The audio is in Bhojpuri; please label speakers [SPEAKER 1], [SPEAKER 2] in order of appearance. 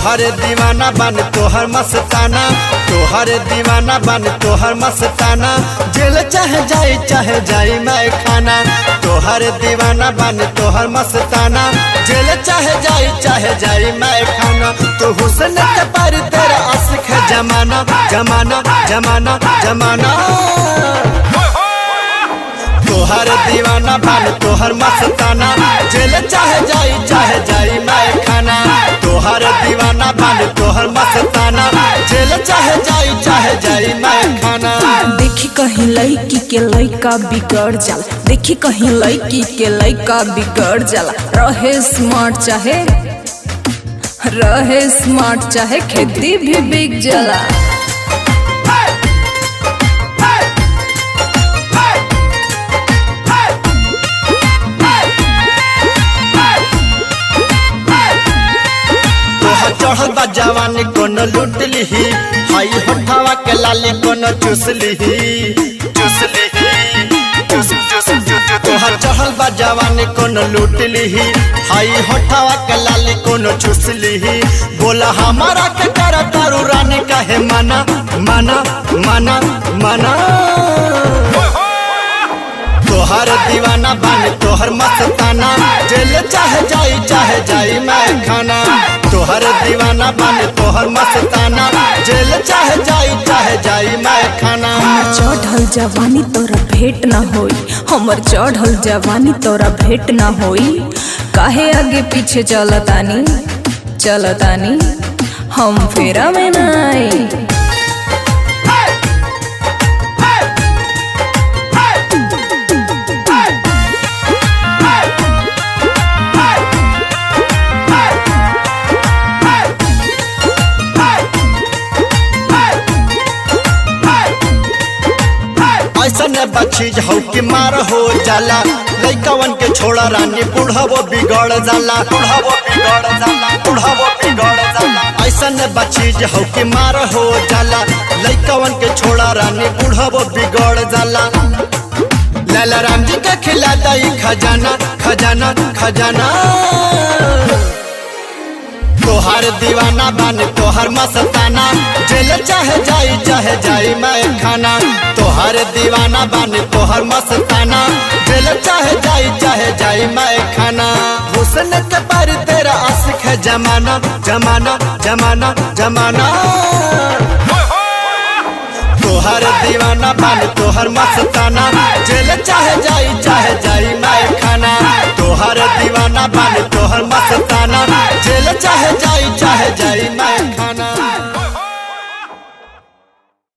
[SPEAKER 1] तोहर दीवाना बन तोहर मस्ताना, तोहर दीवाना बन तोहर मस्ताना। जेल चाहे जाई मैं खाना, तोहर दीवाना बन तोहर मस्ताना। जेल चाहे जाई मैं खाना। तो हुस्न के पर तेरा आशिक है जमाना, जमाना जमाना जमाना। तोहर दीवाना बन तोहर मस्ताना। जेल चाहे जाई मैं खाना। तोहर दीवाना बन तोहर मस्ताना। जेल चाहे जाई मैं खाना।
[SPEAKER 2] देखी कहीं लड़की के लड़का बिगड़ जाला, देखी कहीं लड़की के लड़का बिगड़ जाला। रहे स्मार्ट चाहे खेती भी बिक जाला।
[SPEAKER 1] चढ़ल बा जवानी कोनो लूट लिही, हाई होठावा के लाली कोनो चूस लिही, चूस लिही चूस चूस चूस। तोहर चढ़ल बा जवानी कोनो लूट लिही, हाई होठावा के लाली कोनो चूस लिही। बोला हमारा के कर तारू रानी काहे माना माना माना माना। तोहर दीवाना बन तोहर मस्ताना। जेल चाहे जाई मैं खाना। तोहर दीवाना बन तोहर मस्ताना। जेल चाहे जाई मैं खाना।
[SPEAKER 2] हमर चढ़ल जवानी तोरा भेंट ना होई, हमर चढ़ल जवानी तोरा भेंट ना होई। काहे आगे पीछे चलतानी हम फेरा में ना आई।
[SPEAKER 1] ऐसा बचीज हो कि मार हो जाला। लइकवन के छोड़ा रानी बुढ़ावो बिगड़ जाला, बुढ़ावो बिगड़ जाला, बुढ़ावो बिगड़ जाला। ऐसा बचीज हो कि मार हो जाला। लइकवन के छोड़ा रानी बुढ़ावो बिगड़ जाला। लाला राम जी के खिला दई खजाना खजाना खजाना। तोहर दीवाना बन तोहर मस्ताना। जेल चाहे जाई मैं खाना। तोहर दीवाना बन तोहर मस्ताना। जेल चाहे जाई मैं खाना। हुस्न के पर तेरा आशिक है जमाना, जमाना जमाना जमाना। तोहर दीवाना बन तोहर मस्ताना। जेल चाहे जाई मैं खाना। तोहर दीवाना बन तोहर